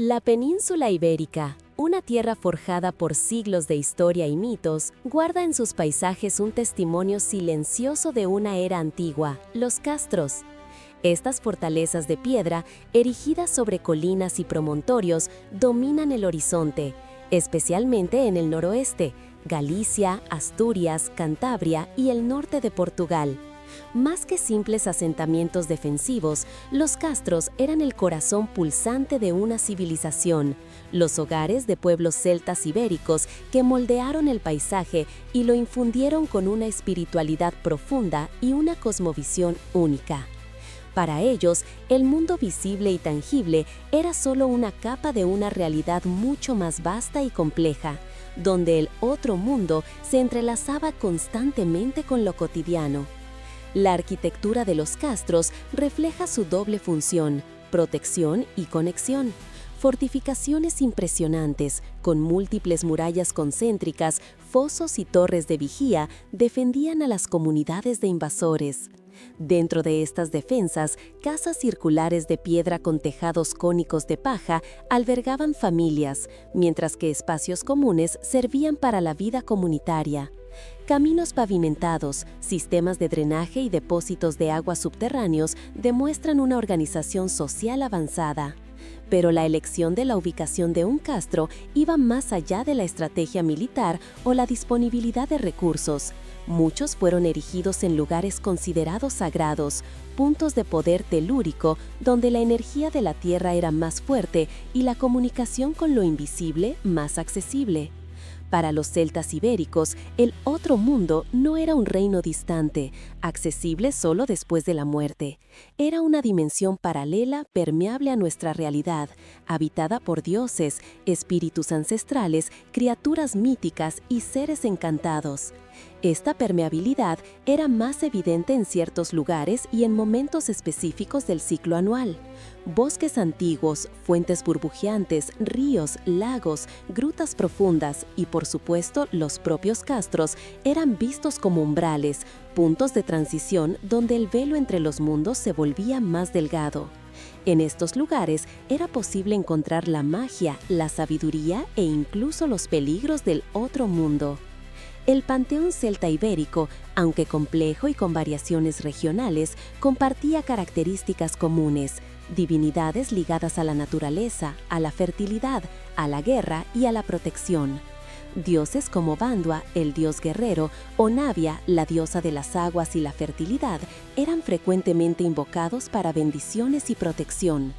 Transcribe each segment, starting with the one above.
La península ibérica, una tierra forjada por siglos de historia y mitos, guarda en sus paisajes un testimonio silencioso de una era antigua, los castros. Estas fortalezas de piedra, erigidas sobre colinas y promontorios, dominan el horizonte, especialmente en el noroeste, Galicia, Asturias, Cantabria y el norte de Portugal. Más que simples asentamientos defensivos, los castros eran el corazón pulsante de una civilización, los hogares de pueblos celtas ibéricos que moldearon el paisaje y lo infundieron con una espiritualidad profunda y una cosmovisión única. Para ellos, el mundo visible y tangible era solo una capa de una realidad mucho más vasta y compleja, donde el otro mundo se entrelazaba constantemente con lo cotidiano. La arquitectura de los castros refleja su doble función, protección y conexión. Fortificaciones impresionantes, con múltiples murallas concéntricas, fosos y torres de vigía, defendían a las comunidades de invasores. Dentro de estas defensas, casas circulares de piedra con tejados cónicos de paja albergaban familias, mientras que espacios comunes servían para la vida comunitaria. Caminos pavimentados, sistemas de drenaje y depósitos de agua subterráneos demuestran una organización social avanzada. Pero la elección de la ubicación de un castro iba más allá de la estrategia militar o la disponibilidad de recursos. Muchos fueron erigidos en lugares considerados sagrados, puntos de poder telúrico donde la energía de la tierra era más fuerte y la comunicación con lo invisible más accesible. Para los celtas ibéricos, el otro mundo no era un reino distante, accesible solo después de la muerte. Era una dimensión paralela permeable a nuestra realidad, habitada por dioses, espíritus ancestrales, criaturas míticas y seres encantados. Esta permeabilidad era más evidente en ciertos lugares y en momentos específicos del ciclo anual. Bosques antiguos, fuentes burbujeantes, ríos, lagos, grutas profundas y, por supuesto, los propios castros eran vistos como umbrales, puntos de transición donde el velo entre los mundos se volvía más delgado. En estos lugares era posible encontrar la magia, la sabiduría e incluso los peligros del otro mundo. El panteón celta ibérico, aunque complejo y con variaciones regionales, compartía características comunes: divinidades ligadas a la naturaleza, a la fertilidad, a la guerra y a la protección. Dioses como Bandua, el dios guerrero, o Navia, la diosa de las aguas y la fertilidad, eran frecuentemente invocados para bendiciones y protección.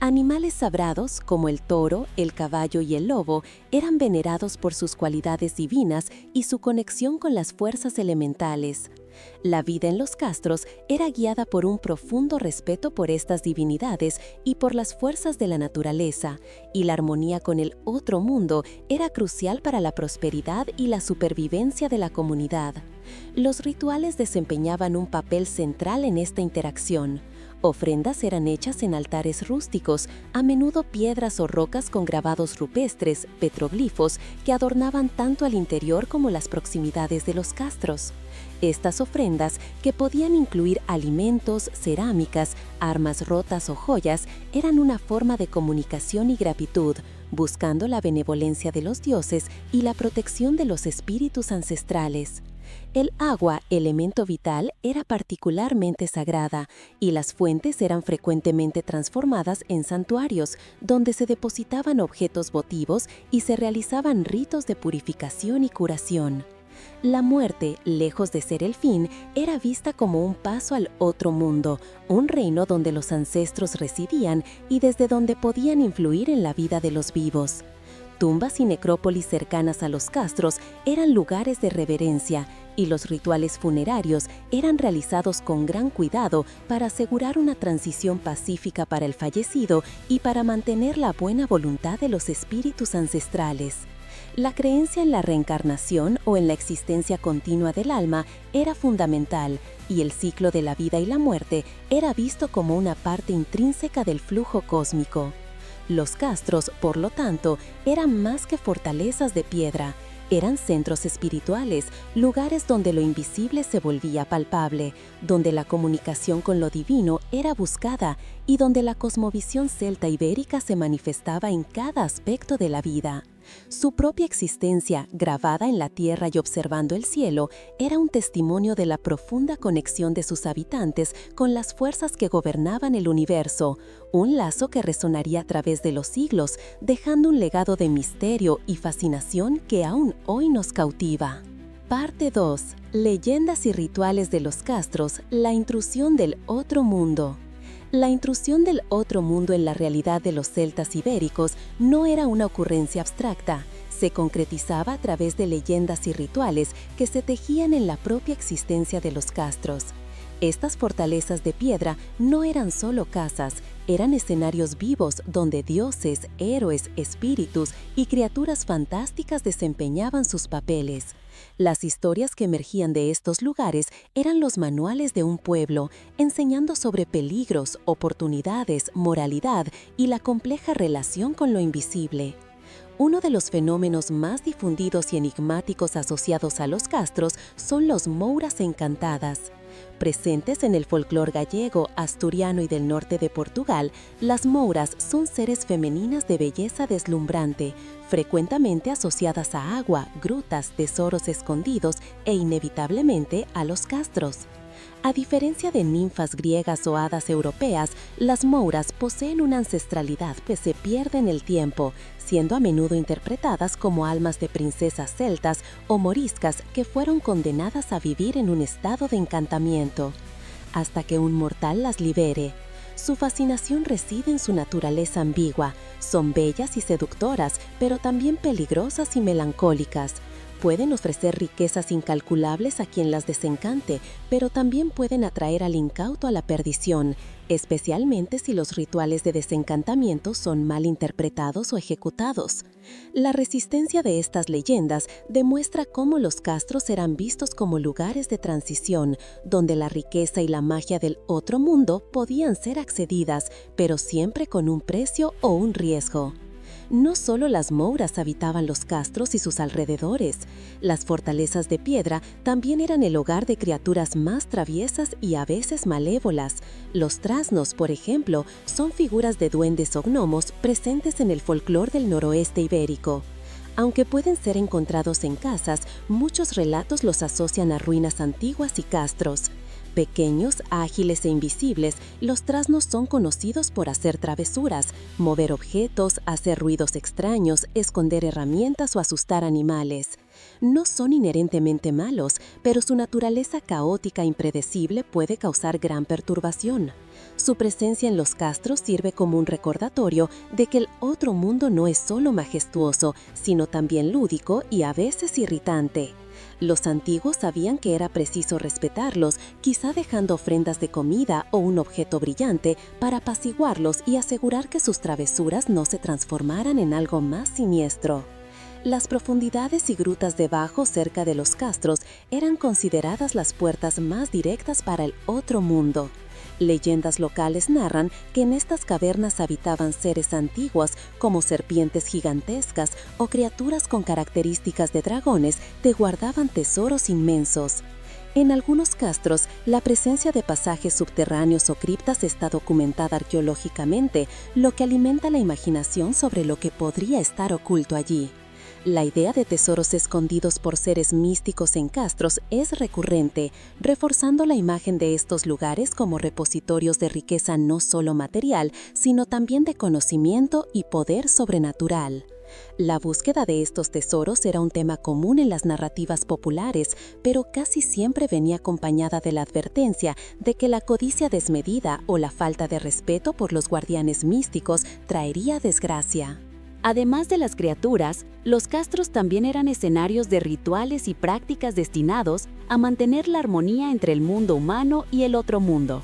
Animales sagrados, como el toro, el caballo y el lobo, eran venerados por sus cualidades divinas y su conexión con las fuerzas elementales. La vida en los castros era guiada por un profundo respeto por estas divinidades y por las fuerzas de la naturaleza, y la armonía con el otro mundo era crucial para la prosperidad y la supervivencia de la comunidad. Los rituales desempeñaban un papel central en esta interacción. Ofrendas eran hechas en altares rústicos, a menudo piedras o rocas con grabados rupestres, petroglifos, que adornaban tanto al interior como las proximidades de los castros. Estas ofrendas, que podían incluir alimentos, cerámicas, armas rotas o joyas, eran una forma de comunicación y gratitud, buscando la benevolencia de los dioses y la protección de los espíritus ancestrales. El agua, elemento vital, era particularmente sagrada, y las fuentes eran frecuentemente transformadas en santuarios, donde se depositaban objetos votivos y se realizaban ritos de purificación y curación. La muerte, lejos de ser el fin, era vista como un paso al otro mundo, un reino donde los ancestros residían y desde donde podían influir en la vida de los vivos. Tumbas y necrópolis cercanas a los castros eran lugares de reverencia, y los rituales funerarios eran realizados con gran cuidado para asegurar una transición pacífica para el fallecido y para mantener la buena voluntad de los espíritus ancestrales. La creencia en la reencarnación o en la existencia continua del alma era fundamental, y el ciclo de la vida y la muerte era visto como una parte intrínseca del flujo cósmico. Los castros, por lo tanto, eran más que fortalezas de piedra. Eran centros espirituales, lugares donde lo invisible se volvía palpable, donde la comunicación con lo divino era buscada y donde la cosmovisión celta ibérica se manifestaba en cada aspecto de la vida. Su propia existencia, grabada en la tierra y observando el cielo, era un testimonio de la profunda conexión de sus habitantes con las fuerzas que gobernaban el universo, un lazo que resonaría a través de los siglos, dejando un legado de misterio y fascinación que aún hoy nos cautiva. Parte 2. Leyendas y rituales de los castros, la intrusión del otro mundo. La intrusión del otro mundo en la realidad de los celtas ibéricos no era una ocurrencia abstracta, se concretizaba a través de leyendas y rituales que se tejían en la propia existencia de los castros. Estas fortalezas de piedra no eran solo casas, eran escenarios vivos donde dioses, héroes, espíritus y criaturas fantásticas desempeñaban sus papeles. Las historias que emergían de estos lugares eran los manuales de un pueblo, enseñando sobre peligros, oportunidades, moralidad y la compleja relación con lo invisible. Uno de los fenómenos más difundidos y enigmáticos asociados a los castros son los mouras encantadas. Presentes en el folclore gallego, asturiano y del norte de Portugal, las mouras son seres femeninas de belleza deslumbrante, frecuentemente asociadas a agua, grutas, tesoros escondidos e inevitablemente a los castros. A diferencia de ninfas griegas o hadas europeas, las mouras poseen una ancestralidad que se pierde en el tiempo, siendo a menudo interpretadas como almas de princesas celtas o moriscas que fueron condenadas a vivir en un estado de encantamiento, hasta que un mortal las libere. Su fascinación reside en su naturaleza ambigua. Son bellas y seductoras, pero también peligrosas y melancólicas. Pueden ofrecer riquezas incalculables a quien las desencante, pero también pueden atraer al incauto a la perdición, especialmente si los rituales de desencantamiento son mal interpretados o ejecutados. La resistencia de estas leyendas demuestra cómo los castros eran vistos como lugares de transición, donde la riqueza y la magia del otro mundo podían ser accedidas, pero siempre con un precio o un riesgo. No solo las mouras habitaban los castros y sus alrededores, las fortalezas de piedra también eran el hogar de criaturas más traviesas y a veces malévolas. Los trasnos, por ejemplo, son figuras de duendes o gnomos presentes en el folclore del noroeste ibérico. Aunque pueden ser encontrados en casas, muchos relatos los asocian a ruinas antiguas y castros. Pequeños, ágiles e invisibles, los trasnos son conocidos por hacer travesuras, mover objetos, hacer ruidos extraños, esconder herramientas o asustar animales. No son inherentemente malos, pero su naturaleza caótica e impredecible puede causar gran perturbación. Su presencia en los castros sirve como un recordatorio de que el otro mundo no es solo majestuoso, sino también lúdico y a veces irritante. Los antiguos sabían que era preciso respetarlos, quizá dejando ofrendas de comida o un objeto brillante para apaciguarlos y asegurar que sus travesuras no se transformaran en algo más siniestro. Las profundidades y grutas debajo cerca de los castros eran consideradas las puertas más directas para el otro mundo. Leyendas locales narran que en estas cavernas habitaban seres antiguos como serpientes gigantescas o criaturas con características de dragones que guardaban tesoros inmensos. En algunos castros, la presencia de pasajes subterráneos o criptas está documentada arqueológicamente, lo que alimenta la imaginación sobre lo que podría estar oculto allí. La idea de tesoros escondidos por seres místicos en castros es recurrente, reforzando la imagen de estos lugares como repositorios de riqueza no solo material, sino también de conocimiento y poder sobrenatural. La búsqueda de estos tesoros era un tema común en las narrativas populares, pero casi siempre venía acompañada de la advertencia de que la codicia desmedida o la falta de respeto por los guardianes místicos traería desgracia. Además de las criaturas, los castros también eran escenarios de rituales y prácticas destinados a mantener la armonía entre el mundo humano y el otro mundo.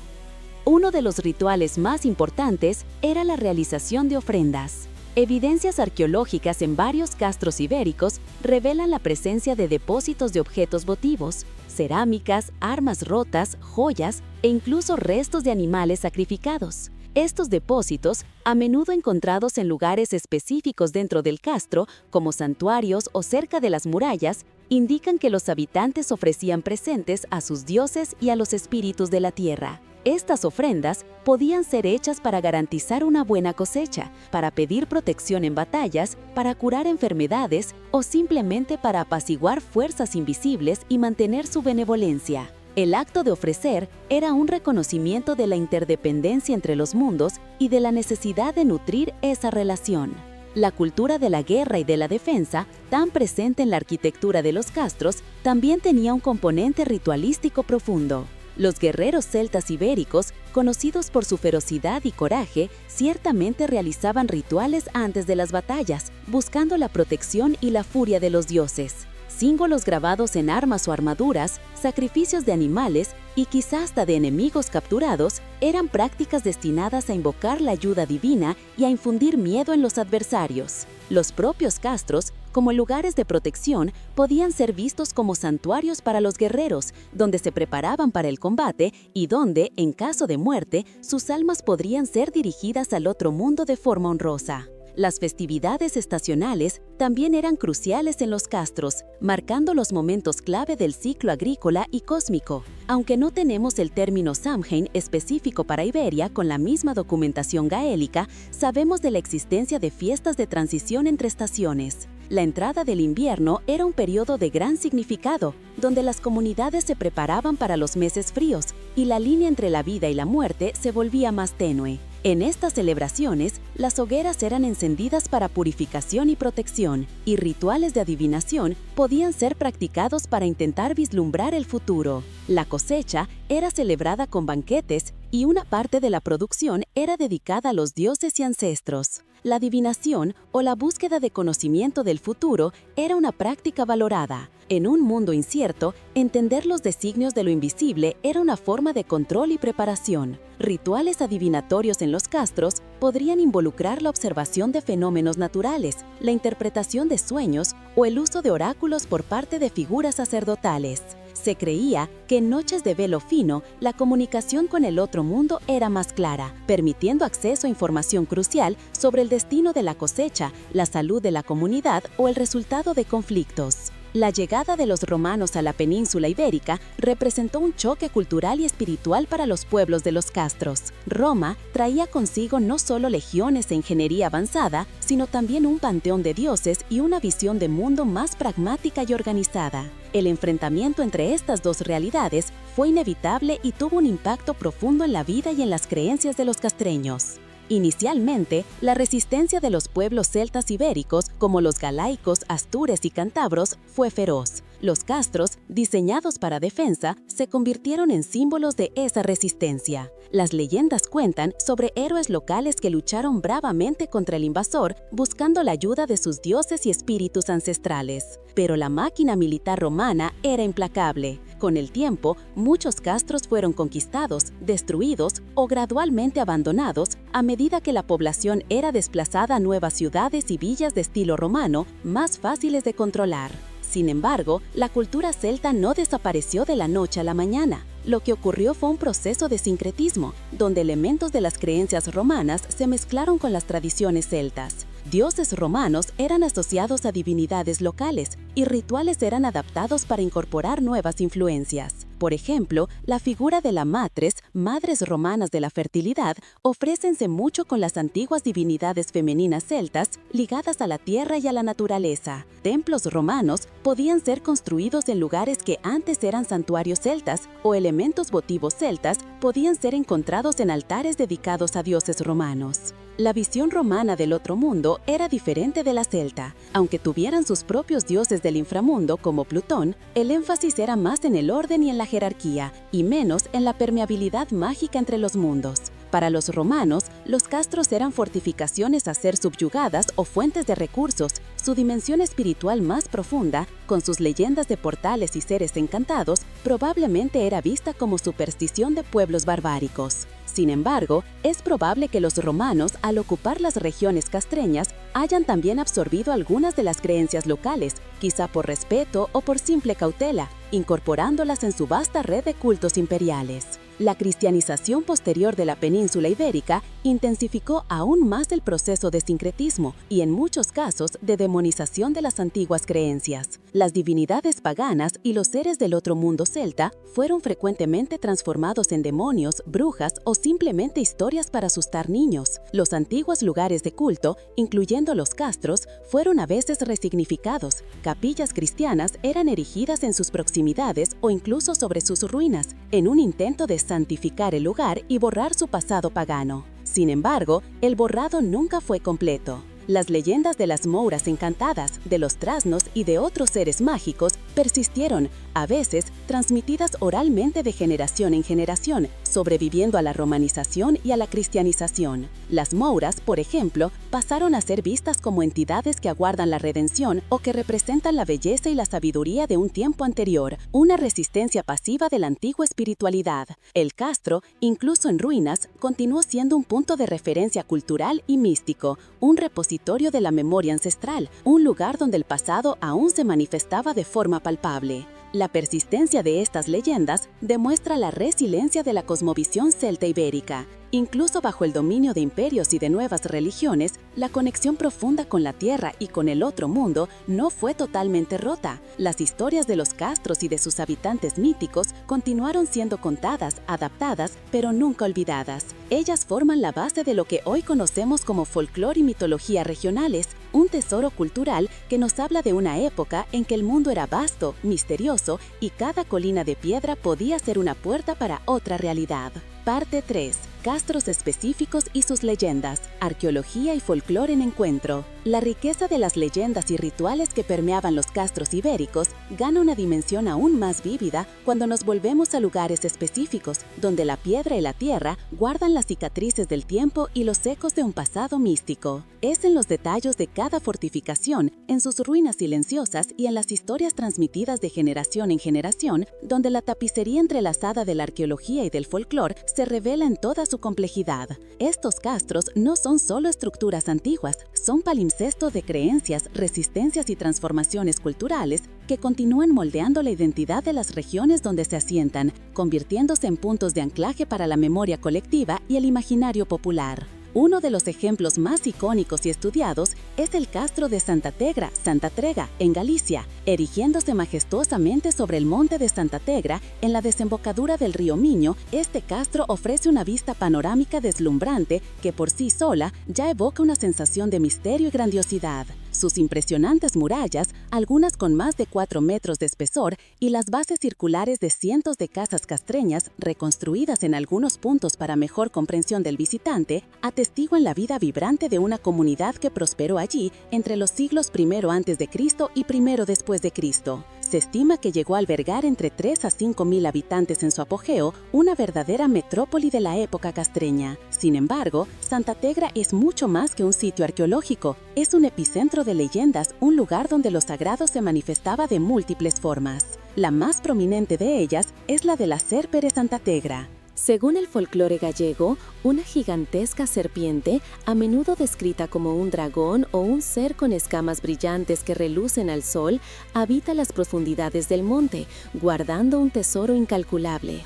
Uno de los rituales más importantes era la realización de ofrendas. Evidencias arqueológicas en varios castros ibéricos revelan la presencia de depósitos de objetos votivos, cerámicas, armas rotas, joyas e incluso restos de animales sacrificados. Estos depósitos, a menudo encontrados en lugares específicos dentro del castro, como santuarios o cerca de las murallas, indican que los habitantes ofrecían presentes a sus dioses y a los espíritus de la tierra. Estas ofrendas podían ser hechas para garantizar una buena cosecha, para pedir protección en batallas, para curar enfermedades o simplemente para apaciguar fuerzas invisibles y mantener su benevolencia. El acto de ofrecer era un reconocimiento de la interdependencia entre los mundos y de la necesidad de nutrir esa relación. La cultura de la guerra y de la defensa, tan presente en la arquitectura de los castros, también tenía un componente ritualístico profundo. Los guerreros celtas ibéricos, conocidos por su ferocidad y coraje, ciertamente realizaban rituales antes de las batallas, buscando la protección y la furia de los dioses. Símbolos grabados en armas o armaduras, sacrificios de animales y quizá hasta de enemigos capturados eran prácticas destinadas a invocar la ayuda divina y a infundir miedo en los adversarios. Los propios castros, como lugares de protección, podían ser vistos como santuarios para los guerreros, donde se preparaban para el combate y donde, en caso de muerte, sus almas podrían ser dirigidas al otro mundo de forma honrosa. Las festividades estacionales también eran cruciales en los castros, marcando los momentos clave del ciclo agrícola y cósmico. Aunque no tenemos el término Samhain específico para Iberia con la misma documentación gaélica, sabemos de la existencia de fiestas de transición entre estaciones. La entrada del invierno era un periodo de gran significado, donde las comunidades se preparaban para los meses fríos y la línea entre la vida y la muerte se volvía más tenue. En estas celebraciones, las hogueras eran encendidas para purificación y protección, y rituales de adivinación podían ser practicados para intentar vislumbrar el futuro. La cosecha era celebrada con banquetes y una parte de la producción era dedicada a los dioses y ancestros. La adivinación o la búsqueda de conocimiento del futuro era una práctica valorada. En un mundo incierto, entender los designios de lo invisible era una forma de control y preparación. Rituales adivinatorios en los castros podrían involucrar la observación de fenómenos naturales, la interpretación de sueños o el uso de oráculos por parte de figuras sacerdotales. Se creía que en noches de velo fino, la comunicación con el otro mundo era más clara, permitiendo acceso a información crucial sobre el destino de la cosecha, la salud de la comunidad o el resultado de conflictos. La llegada de los romanos a la península ibérica representó un choque cultural y espiritual para los pueblos de los castros. Roma traía consigo no solo legiones e ingeniería avanzada, sino también un panteón de dioses y una visión de mundo más pragmática y organizada. El enfrentamiento entre estas dos realidades fue inevitable y tuvo un impacto profundo en la vida y en las creencias de los castreños. Inicialmente, la resistencia de los pueblos celtas ibéricos, como los galaicos, astures y cántabros, fue feroz. Los castros, diseñados para defensa, se convirtieron en símbolos de esa resistencia. Las leyendas cuentan sobre héroes locales que lucharon bravamente contra el invasor, buscando la ayuda de sus dioses y espíritus ancestrales. Pero la máquina militar romana era implacable. Con el tiempo, muchos castros fueron conquistados, destruidos o gradualmente abandonados a medida que la población era desplazada a nuevas ciudades y villas de estilo romano más fáciles de controlar. Sin embargo, la cultura celta no desapareció de la noche a la mañana. Lo que ocurrió fue un proceso de sincretismo, donde elementos de las creencias romanas se mezclaron con las tradiciones celtas. Dioses romanos eran asociados a divinidades locales y rituales eran adaptados para incorporar nuevas influencias. Por ejemplo, la figura de la matres, madres romanas de la fertilidad, ofrécense mucho con las antiguas divinidades femeninas celtas ligadas a la tierra y a la naturaleza. Templos romanos podían ser construidos en lugares que antes eran santuarios celtas o elementos votivos celtas podían ser encontrados en altares dedicados a dioses romanos. La visión romana del otro mundo era diferente de la celta. Aunque tuvieran sus propios dioses del inframundo como Plutón, el énfasis era más en el orden y en la jerarquía, y menos en la permeabilidad mágica entre los mundos. Para los romanos, los castros eran fortificaciones a ser subyugadas o fuentes de recursos. Su dimensión espiritual más profunda, con sus leyendas de portales y seres encantados, probablemente era vista como superstición de pueblos barbáricos. Sin embargo, es probable que los romanos, al ocupar las regiones castreñas, hayan también absorbido algunas de las creencias locales, quizá por respeto o por simple cautela, incorporándolas en su vasta red de cultos imperiales. La cristianización posterior de la península ibérica intensificó aún más el proceso de sincretismo y, en muchos casos, de demonización de las antiguas creencias. Las divinidades paganas y los seres del otro mundo celta fueron frecuentemente transformados en demonios, brujas o simplemente historias para asustar niños. Los antiguos lugares de culto, incluyendo los castros, fueron a veces resignificados. Capillas cristianas eran erigidas en sus proximidades o incluso sobre sus ruinas, en un intento de santificar el lugar y borrar su pasado pagano. Sin embargo, el borrado nunca fue completo. Las leyendas de las mouras encantadas, de los trasnos y de otros seres mágicos persistieron, a veces transmitidas oralmente de generación en generación, sobreviviendo a la romanización y a la cristianización. Las mouras, por ejemplo, pasaron a ser vistas como entidades que aguardan la redención o que representan la belleza y la sabiduría de un tiempo anterior, una resistencia pasiva de la antigua espiritualidad. El castro, incluso en ruinas, continuó siendo un punto de referencia cultural y místico, un repositorio de la memoria ancestral, un lugar donde el pasado aún se manifestaba de forma palpable. La persistencia de estas leyendas demuestra la resiliencia de la cosmovisión celta ibérica. Incluso bajo el dominio de imperios y de nuevas religiones, la conexión profunda con la tierra y con el otro mundo no fue totalmente rota. Las historias de los castros y de sus habitantes míticos continuaron siendo contadas, adaptadas, pero nunca olvidadas. Ellas forman la base de lo que hoy conocemos como folclore y mitología regionales, un tesoro cultural que nos habla de una época en que el mundo era vasto, misterioso y cada colina de piedra podía ser una puerta para otra realidad. Parte 3. Castros específicos y sus leyendas, arqueología y folclore en encuentro. La riqueza de las leyendas y rituales que permeaban los castros ibéricos gana una dimensión aún más vívida cuando nos volvemos a lugares específicos, donde la piedra y la tierra guardan las cicatrices del tiempo y los ecos de un pasado místico. Es en los detalles de cada fortificación, en sus ruinas silenciosas y en las historias transmitidas de generación en generación, donde la tapicería entrelazada de la arqueología y del folclore se revela en toda su complejidad. Estos castros no son solo estructuras antiguas, son palimpsestos de creencias, resistencias y transformaciones culturales que continúan moldeando la identidad de las regiones donde se asientan, convirtiéndose en puntos de anclaje para la memoria colectiva y el imaginario popular. Uno de los ejemplos más icónicos y estudiados es el castro de Santa Trega, en Galicia, erigiéndose majestuosamente sobre el monte de Santa Tegra, en la desembocadura del río Miño. Este castro ofrece una vista panorámica deslumbrante que por sí sola ya evoca una sensación de misterio y grandiosidad. Sus impresionantes murallas, algunas con más de 4 metros de espesor, y las bases circulares de cientos de casas castreñas, reconstruidas en algunos puntos para mejor comprensión del visitante, atestiguan la vida vibrante de una comunidad que prosperó allí entre los siglos I a.C. y I después de Cristo. Se estima que llegó a albergar entre 3 a 5 mil habitantes en su apogeo, una verdadera metrópoli de la época castreña. Sin embargo, Santa Tegra es mucho más que un sitio arqueológico. Es un epicentro de leyendas, un lugar donde lo sagrado se manifestaba de múltiples formas. La más prominente de ellas es la de la Serpere Santa Tegra. Según el folclore gallego, una gigantesca serpiente, a menudo descrita como un dragón o un ser con escamas brillantes que relucen al sol, habita las profundidades del monte, guardando un tesoro incalculable.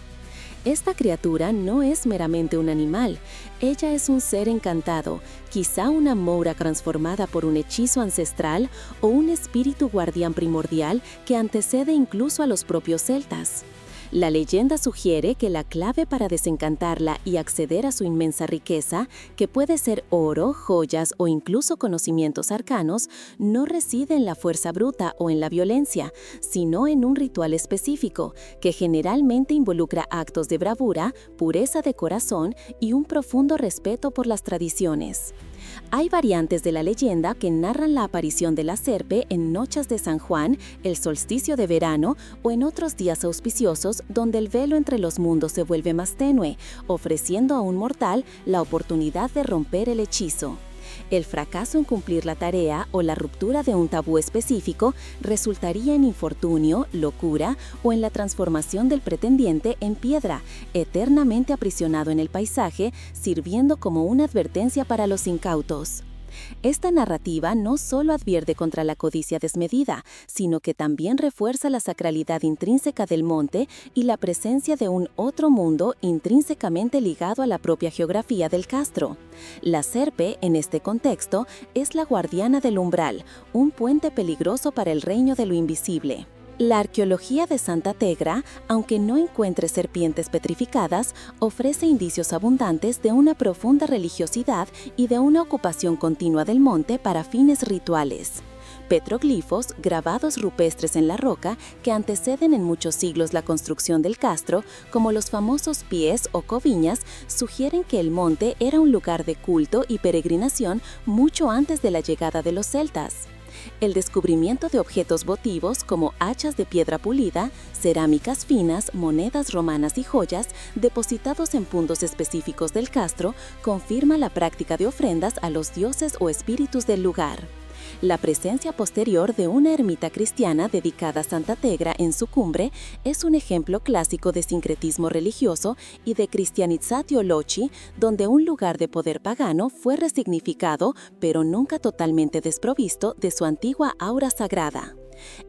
Esta criatura no es meramente un animal, ella es un ser encantado, quizá una moura transformada por un hechizo ancestral o un espíritu guardián primordial que antecede incluso a los propios celtas. La leyenda sugiere que la clave para desencantarla y acceder a su inmensa riqueza, que puede ser oro, joyas o incluso conocimientos arcanos, no reside en la fuerza bruta o en la violencia, sino en un ritual específico, que generalmente involucra actos de bravura, pureza de corazón y un profundo respeto por las tradiciones. Hay variantes de la leyenda que narran la aparición de la serpe en noches de San Juan, el solsticio de verano o en otros días auspiciosos donde el velo entre los mundos se vuelve más tenue, ofreciendo a un mortal la oportunidad de romper el hechizo. El fracaso en cumplir la tarea o la ruptura de un tabú específico resultaría en infortunio, locura o en la transformación del pretendiente en piedra, eternamente aprisionado en el paisaje, sirviendo como una advertencia para los incautos. Esta narrativa no solo advierte contra la codicia desmedida, sino que también refuerza la sacralidad intrínseca del monte y la presencia de un otro mundo intrínsecamente ligado a la propia geografía del castro. La serpe, en este contexto, es la guardiana del umbral, un puente peligroso para el reino de lo invisible. La arqueología de Santa Tegra, aunque no encuentre serpientes petrificadas, ofrece indicios abundantes de una profunda religiosidad y de una ocupación continua del monte para fines rituales. Petroglifos, grabados rupestres en la roca, que anteceden en muchos siglos la construcción del castro, como los famosos pies o coviñas, sugieren que el monte era un lugar de culto y peregrinación mucho antes de la llegada de los celtas. El descubrimiento de objetos votivos como hachas de piedra pulida, cerámicas finas, monedas romanas y joyas depositados en puntos específicos del castro confirma la práctica de ofrendas a los dioses o espíritus del lugar. La presencia posterior de una ermita cristiana dedicada a Santa Tegra en su cumbre es un ejemplo clásico de sincretismo religioso y de cristianizatio loci, donde un lugar de poder pagano fue resignificado, pero nunca totalmente desprovisto de su antigua aura sagrada.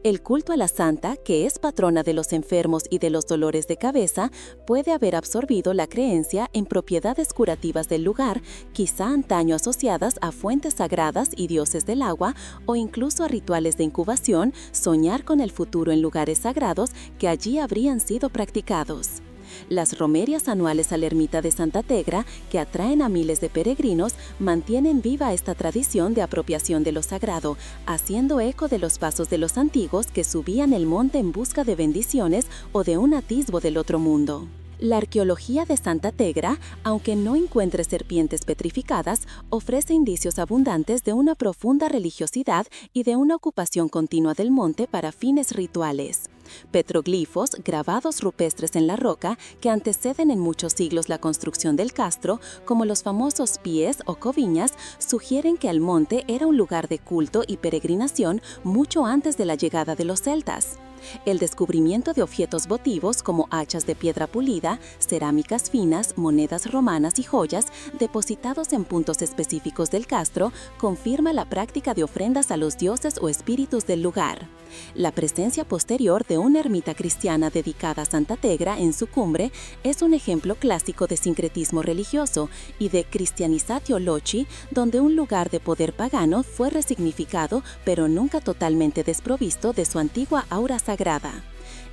El culto a la santa, que es patrona de los enfermos y de los dolores de cabeza, puede haber absorbido la creencia en propiedades curativas del lugar, quizá antaño asociadas a fuentes sagradas y dioses del agua, o incluso a rituales de incubación, soñar con el futuro en lugares sagrados que allí habrían sido practicados. Las romerias anuales a la ermita de Santa Tegra, que atraen a miles de peregrinos, mantienen viva esta tradición de apropiación de lo sagrado, haciendo eco de los pasos de los antiguos que subían el monte en busca de bendiciones o de un atisbo del otro mundo. La arqueología de Santa Tegra, aunque no encuentre serpientes petrificadas, ofrece indicios abundantes de una profunda religiosidad y de una ocupación continua del monte para fines rituales. Petroglifos, grabados rupestres en la roca, que anteceden en muchos siglos la construcción del castro, como los famosos pies o coviñas, sugieren que el monte era un lugar de culto y peregrinación mucho antes de la llegada de los celtas. El descubrimiento de objetos votivos como hachas de piedra pulida, cerámicas finas, monedas romanas y joyas depositados en puntos específicos del castro confirma la práctica de ofrendas a los dioses o espíritus del lugar. La presencia posterior de una ermita cristiana dedicada a Santa Tegra en su cumbre es un ejemplo clásico de sincretismo religioso y de cristianizatio loci, donde un lugar de poder pagano fue resignificado pero nunca totalmente desprovisto de su antigua aura sagrada.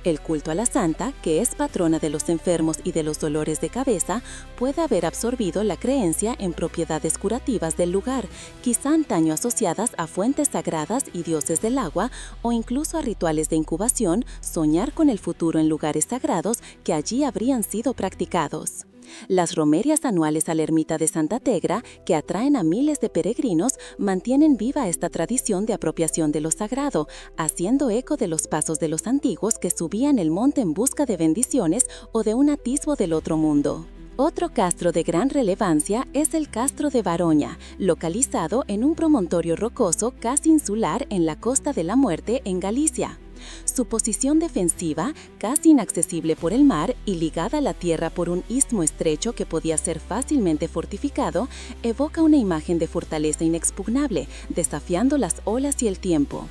El culto a la santa, que es patrona de los enfermos y de los dolores de cabeza, puede haber absorbido la creencia en propiedades curativas del lugar, quizá antaño asociadas a fuentes sagradas y dioses del agua, o incluso a rituales de incubación, soñar con el futuro en lugares sagrados que allí habrían sido practicados. Las romerias anuales a la ermita de Santa Tegra, que atraen a miles de peregrinos, mantienen viva esta tradición de apropiación de lo sagrado, haciendo eco de los pasos de los antiguos que subían el monte en busca de bendiciones o de un atisbo del otro mundo. Otro castro de gran relevancia es el Castro de Baroña, localizado en un promontorio rocoso casi insular en la Costa de la Muerte, en Galicia. Su posición defensiva, casi inaccesible por el mar y ligada a la tierra por un istmo estrecho que podía ser fácilmente fortificado, evoca una imagen de fortaleza inexpugnable, desafiando las olas y el tiempo.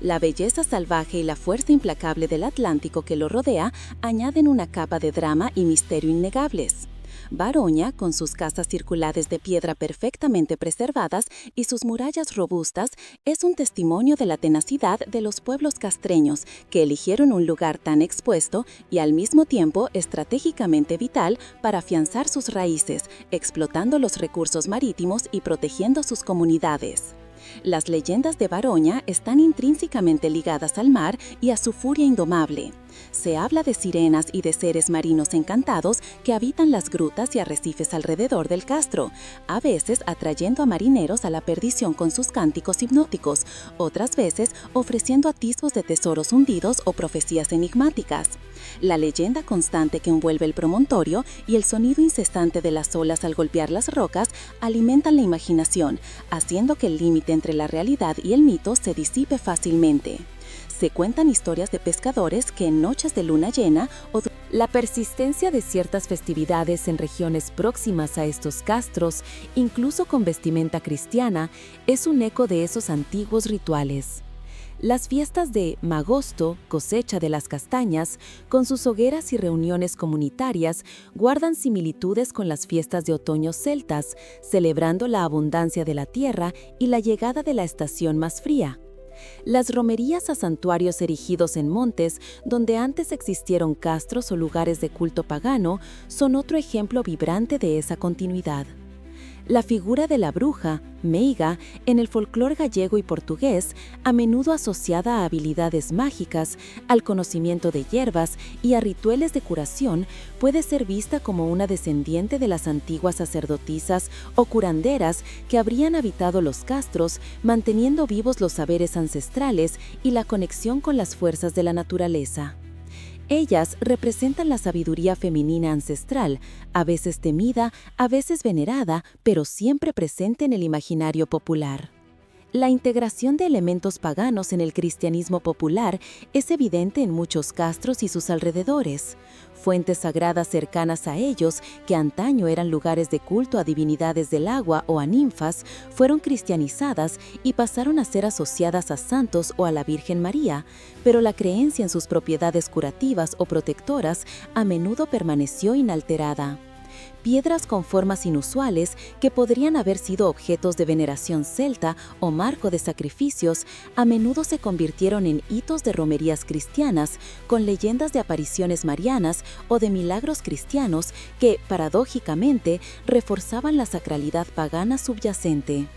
La belleza salvaje y la fuerza implacable del Atlántico que lo rodea añaden una capa de drama y misterio innegables. Baroña, con sus casas circulares de piedra perfectamente preservadas y sus murallas robustas, es un testimonio de la tenacidad de los pueblos castreños, que eligieron un lugar tan expuesto y al mismo tiempo estratégicamente vital para afianzar sus raíces, explotando los recursos marítimos y protegiendo sus comunidades. Las leyendas de Baroña están intrínsecamente ligadas al mar y a su furia indomable. Se habla de sirenas y de seres marinos encantados que habitan las grutas y arrecifes alrededor del castro, a veces atrayendo a marineros a la perdición con sus cánticos hipnóticos, otras veces ofreciendo atisbos de tesoros hundidos o profecías enigmáticas. La leyenda constante que envuelve el promontorio y el sonido incesante de las olas al golpear las rocas alimentan la imaginación, haciendo que el límite entre la realidad y el mito se disipe fácilmente. Se cuentan historias de pescadores que en noches de luna llena La persistencia de ciertas festividades en regiones próximas a estos castros, incluso con vestimenta cristiana, es un eco de esos antiguos rituales. Las fiestas de Magosto, cosecha de las castañas, con sus hogueras y reuniones comunitarias, guardan similitudes con las fiestas de otoño celtas, celebrando la abundancia de la tierra y la llegada de la estación más fría. Las romerías a santuarios erigidos en montes, donde antes existieron castros o lugares de culto pagano, son otro ejemplo vibrante de esa continuidad. La figura de la bruja, meiga, en el folclore gallego y portugués, a menudo asociada a habilidades mágicas, al conocimiento de hierbas y a rituales de curación, puede ser vista como una descendiente de las antiguas sacerdotisas o curanderas que habrían habitado los castros, manteniendo vivos los saberes ancestrales y la conexión con las fuerzas de la naturaleza. Ellas representan la sabiduría femenina ancestral, a veces temida, a veces venerada, pero siempre presente en el imaginario popular. La integración de elementos paganos en el cristianismo popular es evidente en muchos castros y sus alrededores. Fuentes sagradas cercanas a ellos, que antaño eran lugares de culto a divinidades del agua o a ninfas, fueron cristianizadas y pasaron a ser asociadas a santos o a la Virgen María, pero la creencia en sus propiedades curativas o protectoras a menudo permaneció inalterada. Piedras con formas inusuales que podrían haber sido objetos de veneración celta o marco de sacrificios, a menudo se convirtieron en hitos de romerías cristianas, con leyendas de apariciones marianas o de milagros cristianos que, paradójicamente, reforzaban la sacralidad pagana subyacente.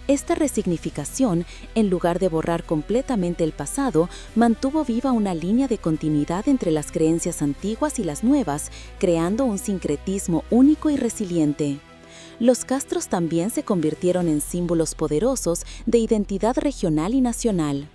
Esta resignificación, en lugar de borrar completamente el pasado, mantuvo viva una línea de continuidad entre las creencias antiguas y las nuevas, creando un sincretismo único y resiliente. Los castros también se convirtieron en símbolos poderosos de identidad regional y nacional.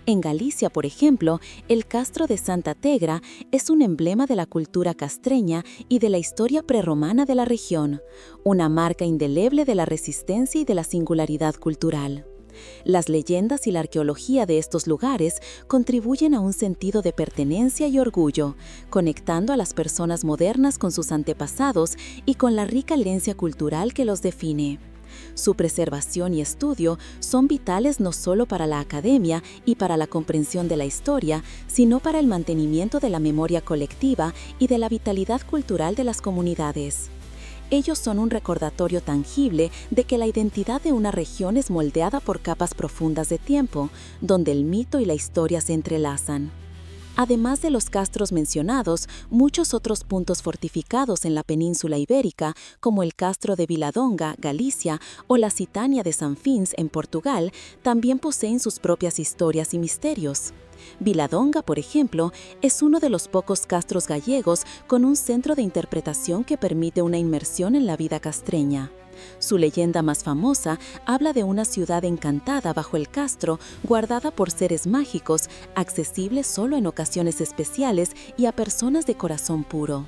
En Galicia, por ejemplo, el castro de Santa Tegra es un emblema de la cultura castreña y de la historia prerromana de la región, una marca indeleble de la resistencia y de la singularidad cultural. Las leyendas y la arqueología de estos lugares contribuyen a un sentido de pertenencia y orgullo, conectando a las personas modernas con sus antepasados y con la rica herencia cultural que los define. Su preservación y estudio son vitales no solo para la academia y para la comprensión de la historia, sino para el mantenimiento de la memoria colectiva y de la vitalidad cultural de las comunidades. Ellos son un recordatorio tangible de que la identidad de una región es moldeada por capas profundas de tiempo, donde el mito y la historia se entrelazan. Además de los castros mencionados, muchos otros puntos fortificados en la península ibérica, como el castro de Viladonga, Galicia, o la Citania de San Fins, en Portugal, también poseen sus propias historias y misterios. Viladonga, por ejemplo, es uno de los pocos castros gallegos con un centro de interpretación que permite una inmersión en la vida castreña. Su leyenda más famosa habla de una ciudad encantada bajo el castro, guardada por seres mágicos, accesible solo en ocasiones especiales y a personas de corazón puro.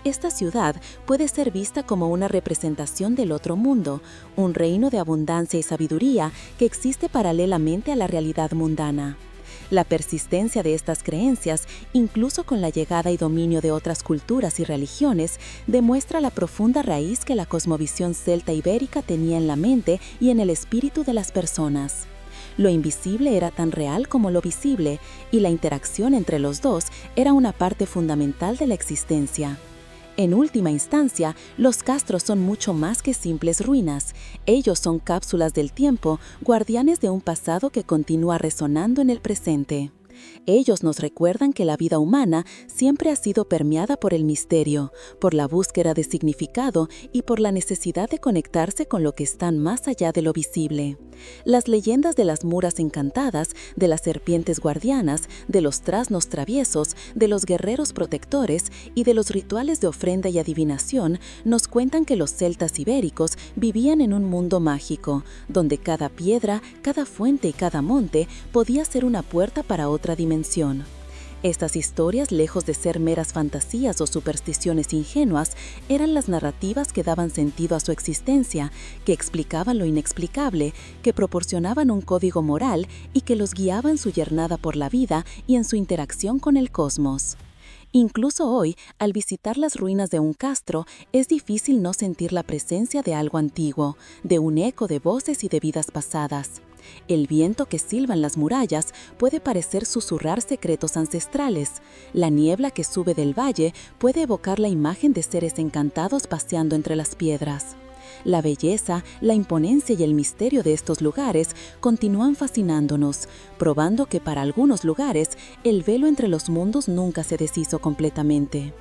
Esta ciudad puede ser vista como una representación del otro mundo, un reino de abundancia y sabiduría que existe paralelamente a la realidad mundana. La persistencia de estas creencias, incluso con la llegada y dominio de otras culturas y religiones, demuestra la profunda raíz que la cosmovisión celta ibérica tenía en la mente y en el espíritu de las personas. Lo invisible era tan real como lo visible, y la interacción entre los dos era una parte fundamental de la existencia. En última instancia, los castros son mucho más que simples ruinas. Ellos son cápsulas del tiempo, guardianes de un pasado que continúa resonando en el presente. Ellos nos recuerdan que la vida humana siempre ha sido permeada por el misterio, por la búsqueda de significado y por la necesidad de conectarse con lo que está más allá de lo visible. Las leyendas de las muras encantadas, de las serpientes guardianas, de los trasnos traviesos, de los guerreros protectores y de los rituales de ofrenda y adivinación nos cuentan que los celtas ibéricos vivían en un mundo mágico, donde cada piedra, cada fuente y cada monte podía ser una puerta para otra dimensión. Estas historias, lejos de ser meras fantasías o supersticiones ingenuas, eran las narrativas que daban sentido a su existencia, que explicaban lo inexplicable, que proporcionaban un código moral y que los guiaban en su jornada por la vida y en su interacción con el cosmos. Incluso hoy, al visitar las ruinas de un castro, es difícil no sentir la presencia de algo antiguo, de un eco de voces y de vidas pasadas. El viento que silba en las murallas puede parecer susurrar secretos ancestrales. La niebla que sube del valle puede evocar la imagen de seres encantados paseando entre las piedras. La belleza, la imponencia y el misterio de estos lugares continúan fascinándonos, probando que para algunos lugares el velo entre los mundos nunca se deshizo completamente.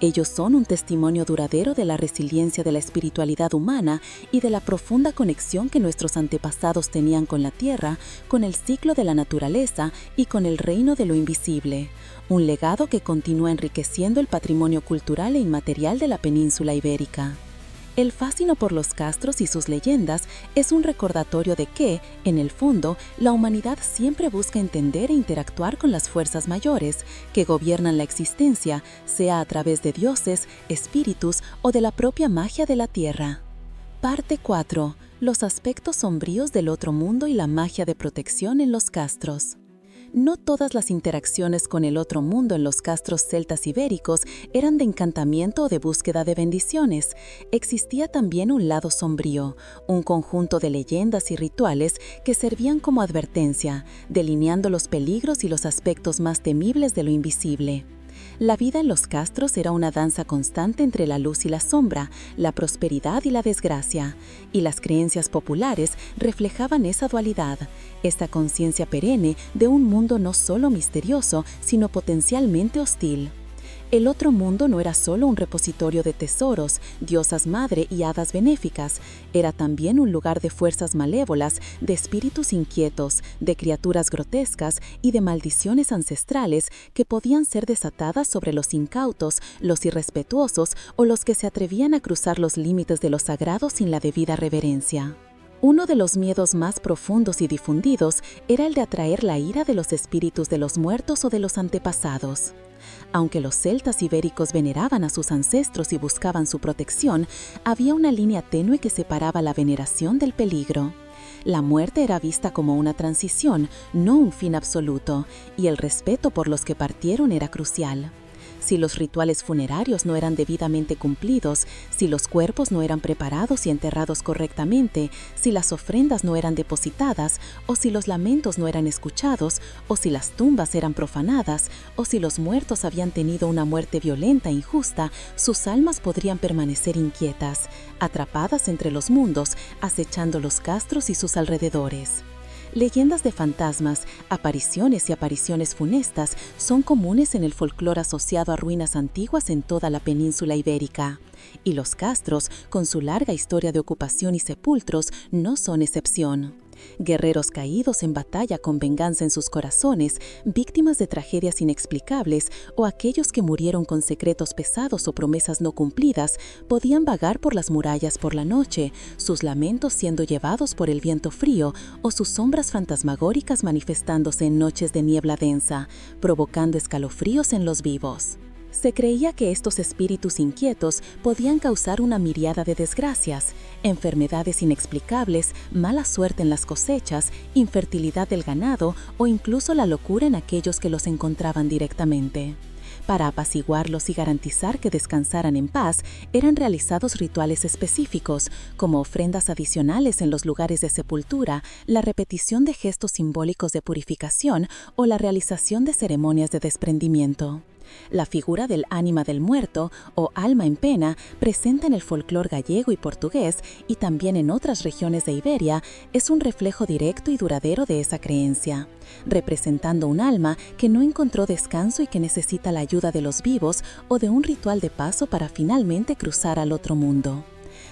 Ellos son un testimonio duradero de la resiliencia de la espiritualidad humana y de la profunda conexión que nuestros antepasados tenían con la tierra, con el ciclo de la naturaleza y con el reino de lo invisible. Un legado que continúa enriqueciendo el patrimonio cultural e inmaterial de la península ibérica. El fascino por los castros y sus leyendas es un recordatorio de que, en el fondo, la humanidad siempre busca entender e interactuar con las fuerzas mayores que gobiernan la existencia, sea a través de dioses, espíritus o de la propia magia de la tierra. Parte 4. Los aspectos sombríos del otro mundo y la magia de protección en los castros. No todas las interacciones con el otro mundo en los castros celtas ibéricos eran de encantamiento o de búsqueda de bendiciones. Existía también un lado sombrío, un conjunto de leyendas y rituales que servían como advertencia, delineando los peligros y los aspectos más temibles de lo invisible. La vida en los castros era una danza constante entre la luz y la sombra, la prosperidad y la desgracia, y las creencias populares reflejaban esa dualidad, esta conciencia perenne de un mundo no solo misterioso, sino potencialmente hostil. El otro mundo no era solo un repositorio de tesoros, diosas madre y hadas benéficas, era también un lugar de fuerzas malévolas, de espíritus inquietos, de criaturas grotescas y de maldiciones ancestrales que podían ser desatadas sobre los incautos, los irrespetuosos o los que se atrevían a cruzar los límites de lo sagrado sin la debida reverencia. Uno de los miedos más profundos y difundidos era el de atraer la ira de los espíritus de los muertos o de los antepasados. Aunque los celtas ibéricos veneraban a sus ancestros y buscaban su protección, había una línea tenue que separaba la veneración del peligro. La muerte era vista como una transición, no un fin absoluto, y el respeto por los que partieron era crucial. Si los rituales funerarios no eran debidamente cumplidos, si los cuerpos no eran preparados y enterrados correctamente, si las ofrendas no eran depositadas, o si los lamentos no eran escuchados, o si las tumbas eran profanadas, o si los muertos habían tenido una muerte violenta e injusta, sus almas podrían permanecer inquietas, atrapadas entre los mundos, acechando los castros y sus alrededores. Leyendas de fantasmas, apariciones y apariciones funestas son comunes en el folclore asociado a ruinas antiguas en toda la península ibérica. Y los castros, con su larga historia de ocupación y sepulcros, no son excepción. Guerreros caídos en batalla con venganza en sus corazones, víctimas de tragedias inexplicables o aquellos que murieron con secretos pesados o promesas no cumplidas, podían vagar por las murallas por la noche, sus lamentos siendo llevados por el viento frío o sus sombras fantasmagóricas manifestándose en noches de niebla densa, provocando escalofríos en los vivos. Se creía que estos espíritus inquietos podían causar una miríada de desgracias, enfermedades inexplicables, mala suerte en las cosechas, infertilidad del ganado o incluso la locura en aquellos que los encontraban directamente. Para apaciguarlos y garantizar que descansaran en paz, eran realizados rituales específicos, como ofrendas adicionales en los lugares de sepultura, la repetición de gestos simbólicos de purificación o la realización de ceremonias de desprendimiento. La figura del ánima del muerto, o alma en pena, presente en el folclore gallego y portugués y también en otras regiones de Iberia, es un reflejo directo y duradero de esa creencia, representando un alma que no encontró descanso y que necesita la ayuda de los vivos o de un ritual de paso para finalmente cruzar al otro mundo.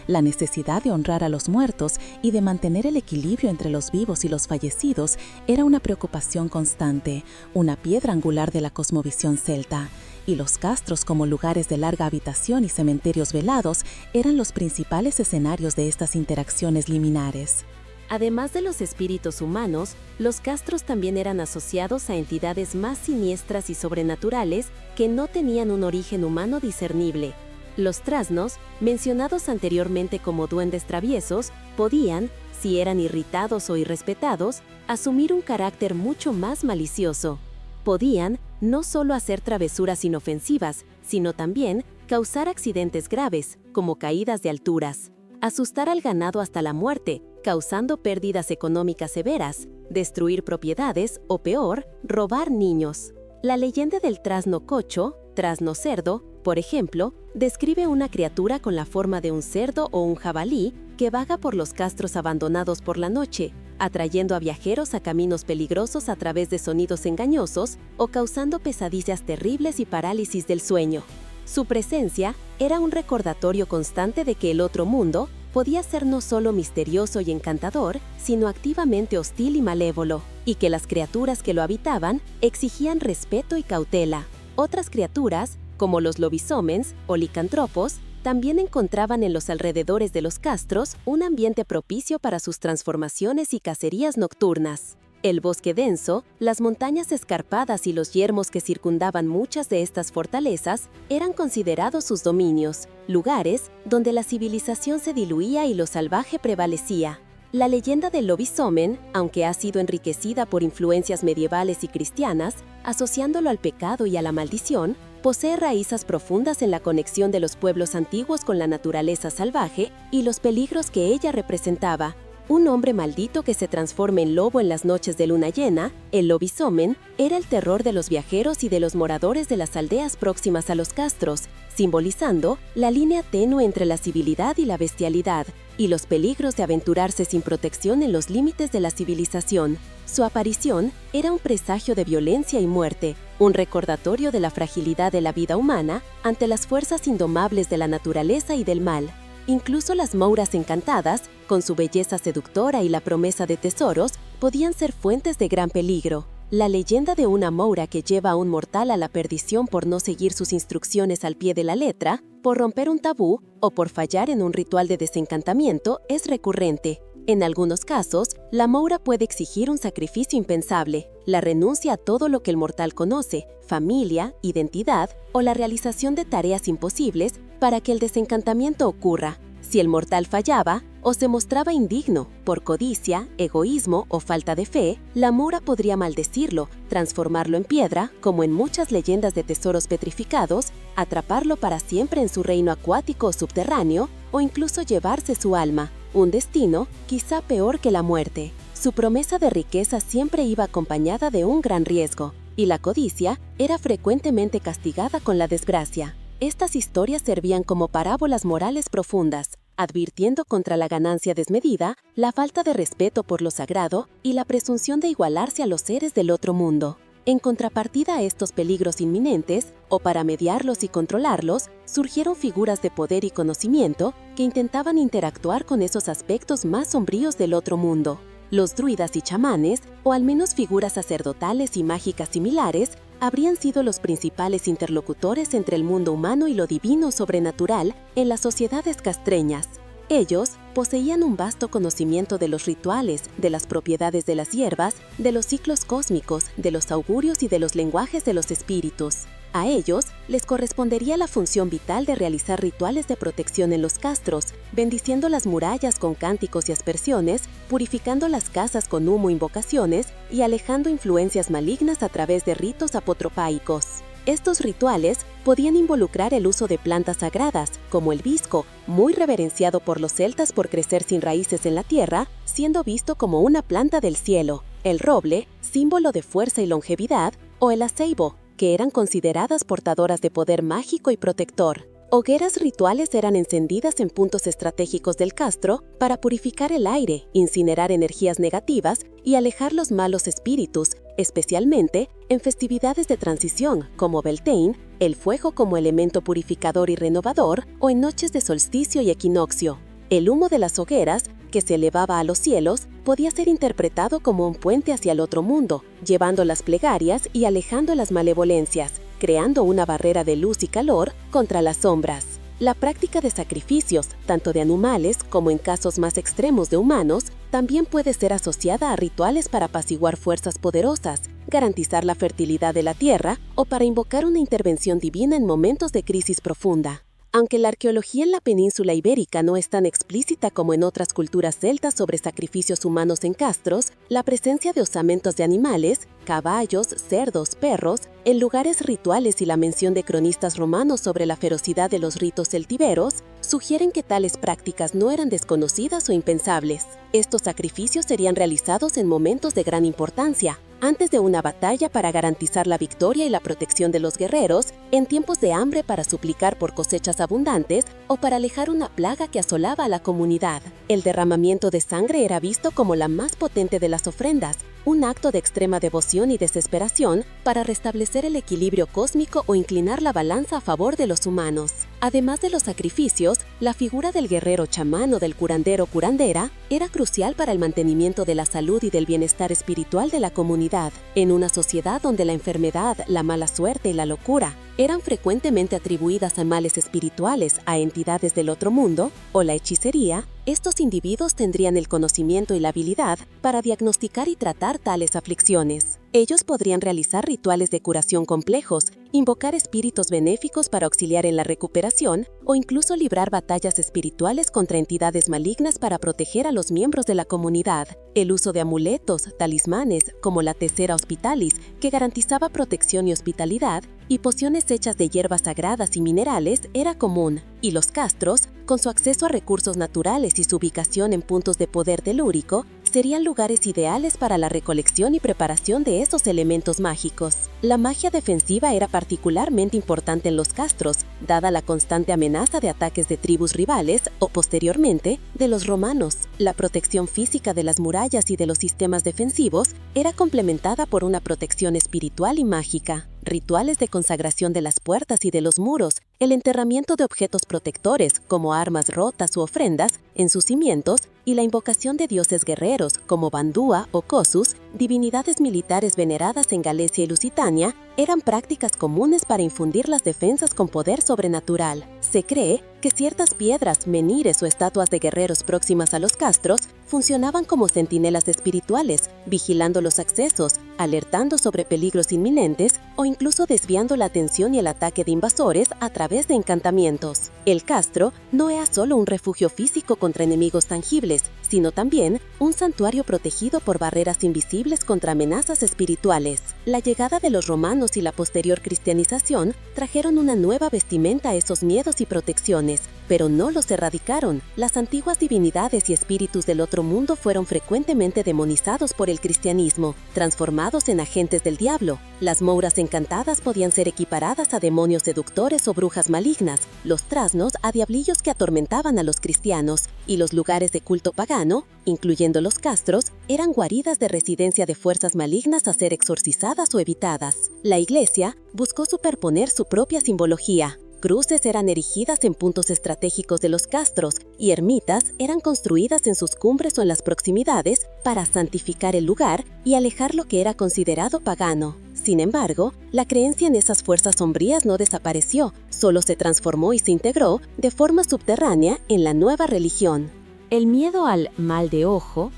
La necesidad de honrar a los muertos y de mantener el equilibrio entre los vivos y los fallecidos era una preocupación constante, una piedra angular de la cosmovisión celta, y los castros como lugares de larga habitación y cementerios velados eran los principales escenarios de estas interacciones liminares. Además de los espíritus humanos, los castros también eran asociados a entidades más siniestras y sobrenaturales que no tenían un origen humano discernible. Los trasnos, mencionados anteriormente como duendes traviesos, podían, si eran irritados o irrespetados, asumir un carácter mucho más malicioso. Podían, no solo hacer travesuras inofensivas, sino también causar accidentes graves, como caídas de alturas, asustar al ganado hasta la muerte, causando pérdidas económicas severas, destruir propiedades o peor, robar niños. La leyenda del trasno cocho, trasno cerdo, por ejemplo, describe una criatura con la forma de un cerdo o un jabalí que vaga por los castros abandonados por la noche, atrayendo a viajeros a caminos peligrosos a través de sonidos engañosos o causando pesadillas terribles y parálisis del sueño. Su presencia era un recordatorio constante de que el otro mundo podía ser no solo misterioso y encantador, sino activamente hostil y malévolo, y que las criaturas que lo habitaban exigían respeto y cautela. Otras criaturas, como los lobisomens o licántropos, también encontraban en los alrededores de los castros un ambiente propicio para sus transformaciones y cacerías nocturnas. El bosque denso, las montañas escarpadas y los yermos que circundaban muchas de estas fortalezas eran considerados sus dominios, lugares donde la civilización se diluía y lo salvaje prevalecía. La leyenda del lobisomen, aunque ha sido enriquecida por influencias medievales y cristianas, asociándolo al pecado y a la maldición, posee raíces profundas en la conexión de los pueblos antiguos con la naturaleza salvaje y los peligros que ella representaba. Un hombre maldito que se transforma en lobo en las noches de luna llena, el lobisomen, era el terror de los viajeros y de los moradores de las aldeas próximas a los castros, simbolizando la línea tenue entre la civilidad y la bestialidad, y los peligros de aventurarse sin protección en los límites de la civilización. Su aparición era un presagio de violencia y muerte, un recordatorio de la fragilidad de la vida humana ante las fuerzas indomables de la naturaleza y del mal. Incluso las mouras encantadas, con su belleza seductora y la promesa de tesoros, podían ser fuentes de gran peligro. La leyenda de una moura que lleva a un mortal a la perdición por no seguir sus instrucciones al pie de la letra, por romper un tabú o por fallar en un ritual de desencantamiento es recurrente. En algunos casos, la moura puede exigir un sacrificio impensable, la renuncia a todo lo que el mortal conoce, familia, identidad o la realización de tareas imposibles para que el desencantamiento ocurra. Si el mortal fallaba o se mostraba indigno por codicia, egoísmo o falta de fe, la moura podría maldecirlo, transformarlo en piedra, como en muchas leyendas de tesoros petrificados, atraparlo para siempre en su reino acuático o subterráneo o incluso llevarse su alma, un destino quizá peor que la muerte. Su promesa de riqueza siempre iba acompañada de un gran riesgo, y la codicia era frecuentemente castigada con la desgracia. Estas historias servían como parábolas morales profundas, advirtiendo contra la ganancia desmedida, la falta de respeto por lo sagrado y la presunción de igualarse a los seres del otro mundo. En contrapartida a estos peligros inminentes, o para mediarlos y controlarlos, surgieron figuras de poder y conocimiento que intentaban interactuar con esos aspectos más sombríos del otro mundo. Los druidas y chamanes, o al menos figuras sacerdotales y mágicas similares, habrían sido los principales interlocutores entre el mundo humano y lo divino sobrenatural en las sociedades castreñas. Ellos poseían un vasto conocimiento de los rituales, de las propiedades de las hierbas, de los ciclos cósmicos, de los augurios y de los lenguajes de los espíritus. A ellos les correspondería la función vital de realizar rituales de protección en los castros, bendiciendo las murallas con cánticos y aspersiones, purificando las casas con humo e invocaciones y alejando influencias malignas a través de ritos apotropáicos. Estos rituales podían involucrar el uso de plantas sagradas, como el visco, muy reverenciado por los celtas por crecer sin raíces en la tierra, siendo visto como una planta del cielo, el roble, símbolo de fuerza y longevidad, o el aceibo, que eran consideradas portadoras de poder mágico y protector. Hogueras rituales eran encendidas en puntos estratégicos del castro para purificar el aire, incinerar energías negativas y alejar los malos espíritus, especialmente en festividades de transición como Beltane, el fuego como elemento purificador y renovador, o en noches de solsticio y equinoccio. El humo de las hogueras, que se elevaba a los cielos, podía ser interpretado como un puente hacia el otro mundo, llevando las plegarias y alejando las malevolencias, creando una barrera de luz y calor contra las sombras. La práctica de sacrificios, tanto de animales como en casos más extremos de humanos, también puede ser asociada a rituales para apaciguar fuerzas poderosas, garantizar la fertilidad de la tierra o para invocar una intervención divina en momentos de crisis profunda. Aunque la arqueología en la península ibérica no es tan explícita como en otras culturas celtas sobre sacrificios humanos en castros, la presencia de osamentos de animales, caballos, cerdos, perros, en lugares rituales y la mención de cronistas romanos sobre la ferocidad de los ritos celtíberos sugieren que tales prácticas no eran desconocidas o impensables. Estos sacrificios serían realizados en momentos de gran importancia, antes de una batalla para garantizar la victoria y la protección de los guerreros, en tiempos de hambre para suplicar por cosechas abundantes o para alejar una plaga que asolaba a la comunidad. El derramamiento de sangre era visto como la más potente de las ofrendas, un acto de extrema devoción y desesperación para restablecer el equilibrio cósmico o inclinar la balanza a favor de los humanos. Además de los sacrificios, la figura del guerrero chamán o del curandero curandera era crucial para el mantenimiento de la salud y del bienestar espiritual de la comunidad. En una sociedad donde la enfermedad, la mala suerte y la locura eran frecuentemente atribuidas a males espirituales, a entidades del otro mundo, o la hechicería, estos individuos tendrían el conocimiento y la habilidad para diagnosticar y tratar tales aflicciones. Ellos podrían realizar rituales de curación complejos, invocar espíritus benéficos para auxiliar en la recuperación o incluso librar batallas espirituales contra entidades malignas para proteger a los miembros de la comunidad. El uso de amuletos, talismanes, como la Tessera Hospitalis, que garantizaba protección y hospitalidad, y pociones hechas de hierbas sagradas y minerales era común, y los castros, con su acceso a recursos naturales y su ubicación en puntos de poder telúrico, serían lugares ideales para la recolección y preparación de esos elementos mágicos. La magia defensiva era particularmente importante en los castros, dada la constante amenaza de ataques de tribus rivales o, posteriormente, de los romanos. La protección física de las murallas y de los sistemas defensivos era complementada por una protección espiritual y mágica. Rituales de consagración de las puertas y de los muros, el enterramiento de objetos protectores, como armas rotas u ofrendas, en sus cimientos, y la invocación de dioses guerreros, como Bandúa o Cosus, divinidades militares veneradas en Galecia y Lusitania, eran prácticas comunes para infundir las defensas con poder sobrenatural. Se cree que ciertas piedras, menhires o estatuas de guerreros próximas a los castros funcionaban como centinelas espirituales, vigilando los accesos, alertando sobre peligros inminentes o incluso desviando la atención y el ataque de invasores a través de encantamientos. El castro no era solo un refugio físico contra enemigos tangibles, sino también un santuario protegido por barreras invisibles contra amenazas espirituales. La llegada de los romanos y la posterior cristianización trajeron una nueva vestimenta a esos miedos y protecciones, pero no los erradicaron. Las antiguas divinidades y espíritus del otro mundo fueron frecuentemente demonizados por el cristianismo, transformados en agentes del diablo. Las mouras encantadas podían ser equiparadas a demonios seductores o brujas malignas, los trasnos a diablillos que atormentaban a los cristianos, y los lugares de culto pagano, incluyendo los castros, eran guaridas de residencia de fuerzas malignas a ser exorcizadas o evitadas. La Iglesia buscó superponer su propia simbología. Cruces eran erigidas en puntos estratégicos de los castros y ermitas eran construidas en sus cumbres o en las proximidades para santificar el lugar y alejar lo que era considerado pagano. Sin embargo, la creencia en esas fuerzas sombrías no desapareció, solo se transformó y se integró de forma subterránea en la nueva religión. El miedo al mal de ojo